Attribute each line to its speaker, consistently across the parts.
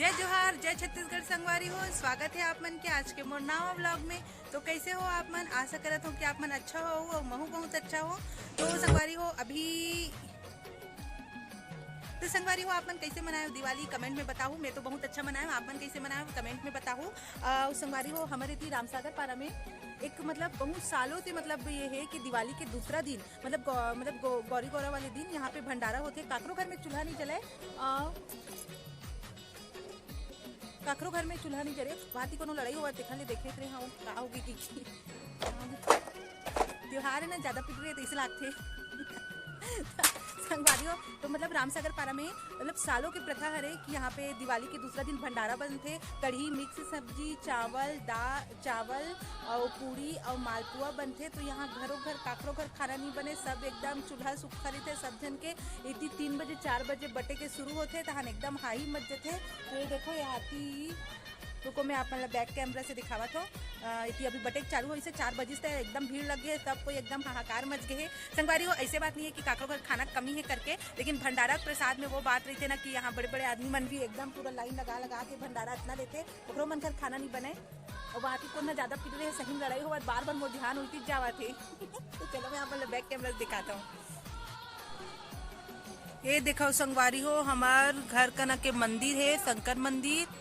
Speaker 1: जय जोहार, जय छत्तीसगढ़ संगवारी हो। स्वागत है आप मन के आज के मोर नवा व्लॉग में। तो कैसे हो आप मन? आशा करत हो कि आप मन अच्छा हो और महू बहुत अच्छा हो। तो संगवारी हो आप मन कैसे मनाए दिवाली कमेंट में बताओ। मैं तो बहुत अच्छा मनाए, आप मन कैसे मनाए कमेंट में बताओ। संगवारी हो हमारे थी रामसागर पारा में एक मतलब बहुत सालों से मतलब ये है कि दिवाली के दूसरा दिन मतलब गौरी गौरा वाले दिन यहाँ पे भंडारा होते। काकरो घर में चूल्हा नहीं जलाए, काकरो घर में चूल्हा नहीं जले। वहाँ थी कोनो लड़ाई हुआ देखा ले देखे रहे हाँ का होगी कि त्योहार है ना ज़्यादा पिट रहे तो इसे लागते संगवारियों। तो मतलब रामसागर पारा में मतलब सालों की प्रथा है कि यहाँ पे दिवाली के दूसरा दिन भंडारा बनते। कढ़ी, मिक्स सब्जी, चावल और पूरी और मालपुआ बनते। तो यहाँ घरों घर काकरों घर खाना नहीं बने, सब एकदम चूल्हा सुखा रहते सब जन के। इतनी 3 बजे 4 बजे बटे के शुरू होते तहन एकदम हाई मच जाते। तो ये देखो यहाँ रुको मैं आप मतलब बैक कैमरा से दिखावा तो इतनी अभी बटेक चालू हो, इसे 4 बजे से एकदम भीड़ लग गई, सब कोई एकदम हाहाकार मच गए है। संगवारी हो ऐसे बात नहीं है कि काकरों घर खाना कमी है करके, लेकिन भंडारा प्रसाद में वो बात रही थी ना कि यहाँ बड़े बड़े आदमी मन भी एकदम पूरा लाइन लगा के भंडारा इतना देते, ओकरो मन घर खाना नहीं बने। और वहाँ की को ना ज़्यादा पिट रहे सही लड़ाई हुआ, बार बार मोर ध्यान उल्टी जावा थे तो चलो मैं आप बैक कैमरा से दिखाता हूँ। ये देखो संगवारी हो हमार घर कना के मंदिर है, शंकर मंदिर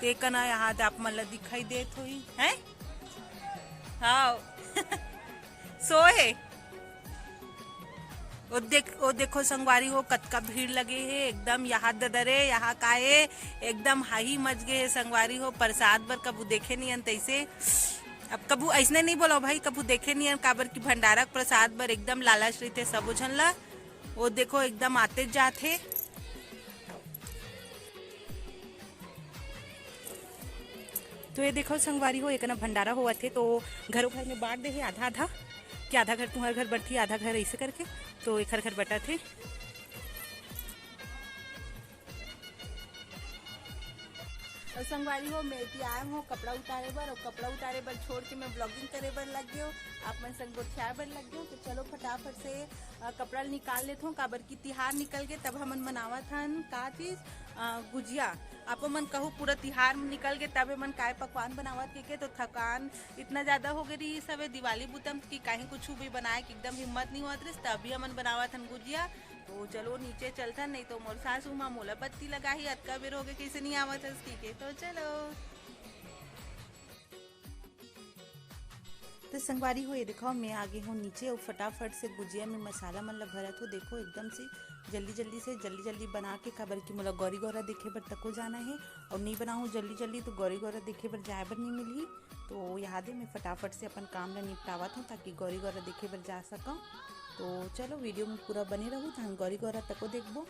Speaker 1: ते कना यहाँ आप मन ला दिखाई देत हुई है। हाँ सो है वो देखो संगवारी हो कतका भीड़ लगे है एकदम। यहाँ ददरे यहाँ काहे एकदम हाई मच गए है संगवारी हो। प्रसाद बर कबू देखे नहीं अन तैसे, अब कबू ऐसने नहीं बोलो भाई, कबू देखे नहीं अन काबर की भंडारा प्रसाद बर एकदम लालच रहते सब झन ला। वो देखो एकदम आते जाते। तो ये देखो संगवारी हो एक ना भंडारा हुआ थे तो घरों घर में बांट दे है आधा आधा कि आधा घर तुम्हारे घर बैठी आधा घर ऐसे करके, तो एक घर बटा थे। और संगवारी हो मैं आया हूँ कपड़ा उतारे बर, और कपड़ा उतारे बर छोड़ के मैं ब्लॉगिंग करे बर लग गयो, आप मन संग गोठिया बर लग गयो। तो चलो फटाफट से कपड़ा निकाल लेते हूँ काबर की तिहार निकल गए तब हमन मनावत हन का चीज गुजिया। आप मन कहूँ पूरा तिहार निकल गए तब मन काय पकवान बनावत के तो थकान इतना ज्यादा हो गई सब दिवाली बुतम की कहीं कुछ भी बनाए कि एकदम हिम्मत नहीं होत रही, तभी हमन बनावत हन गुजिया। तो चलो नीचे चलता, नहीं तो मोर सासू माँ मोला बत्ती लगा ही अतका बेर हो गए कैसे नहीं आवत है उसकी के। तो चलो तो संगवारी हो ये देखो मैं आगे हूँ नीचे और फटाफट से गुजिया में मसाला मन ला भरत हो। देखो एकदम से जल्दी बना के काबर की मोला गौरी गौरा देखे बर तको जाना है, और नहीं बनाऊँ जल्दी तो गौरी गौरा देखे बर जाए बर नहीं मिली। तो यहाँ दे मैं फटाफट से अपन काम ला निपटावत हूँ ताकि गौरी गौरा देखे बर जा सकूँ। तो चलो वीडियो में पूरा बने रहूँ तो हम गौरी गौरा तको देखबो।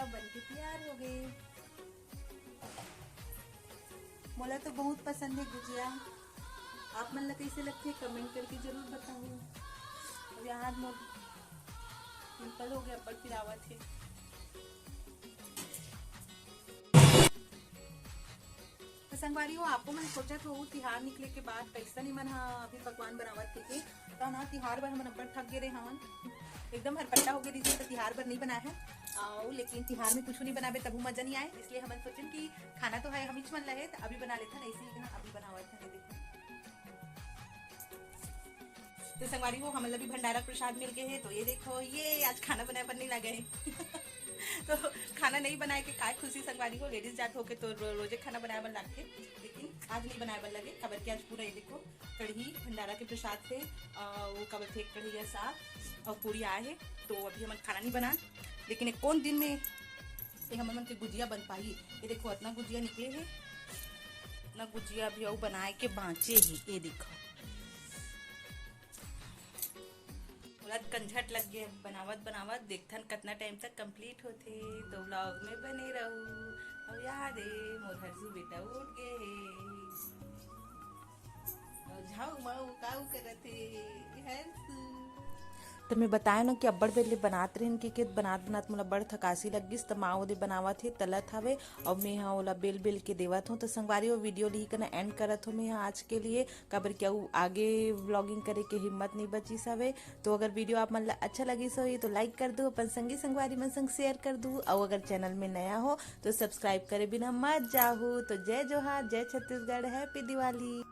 Speaker 1: बनके तैयार हो गए। मोला तो बहुत पसंद है गुजिया, आप मन ला कैसे लगते है कमेंट करके जरूर बताओ। अब यहाँ मोर पिंपल हो गया पर फिर आवत है। तो संगवारी हो आपको मन सोचत हो तिहार निकले के बाद कैसा नहीं मन अभी पकवान बनावत थे तो ना तिहार बर हमन अब्बड़ थक गए रहे हवन, एकदम हरपट्टा हो गए रही तो तिहार बर नहीं बनाया है। लेकिन तिहार में कुछ नहीं बनाबे तब मजा नहीं आए, इसलिए हमन सोचन कि खाना तो है हमीच मन लगे तो अभी बना लेते हैं ऐसे ही अभी बनावत है। देखो तो संगवारी हो हमन भी भंडारा प्रसाद मिल गए हैं। तो ये देखो ये आज खाना बनाए पर नहीं लगे है तो खाना नहीं बनाए के काय खुशी संगवारी हो, लेडीज जात होके तो रोजे खाना बनाए बर लगते, लेकिन आज नहीं बनाए बर लगे खबर की आज पूरा ये देखो कढ़ी भंडारा के प्रसाद से वो कबर थे कढ़ी या साग और पूरी आए है। तो अभी हमन खाना नहीं बना, लेकिन एक कौन दिन में हमन मन के गुजिया बन पाई। ये देखो इतना गुजिया निकले है, इतना गुजिया अभी और बनाए के बाँचे ही। ये देखो कंझट लग गए बनावत देखथन कितना टाइम तक कंप्लीट होते। तो व्लॉग में बने रहू। अब याद है मोर हरसू बेटा उठ गए है, झाऊ माऊ काऊ करत है हरसू। तो मैं बताया ना कि अब्बड़ बेले बनात रहे कि बनात बनात मोला बड़ थकासी लग गिस तो माँ ओदे बनावत हे तलत हवे और मैं यहाँ ओला बेल बेल के देवत हूँ। तो संगवारी वो वीडियो ली करना एंड करत हूँ मैं यहाँ आज के लिए, काबर क्या आगे व्लॉगिंग करे के हिम्मत नहीं बचिस हवे। तो अगर वीडियो आप मन ला अच्छा लगिस हो तो लाइक कर दो, अपन संगी संगवारी मन संग शेयर कर दो, और अगर चैनल में नया हो तो सब्सक्राइब करे बिना मत जाहू। तो जय जोहार, जय छत्तीसगढ़, हैप्पी दिवाली।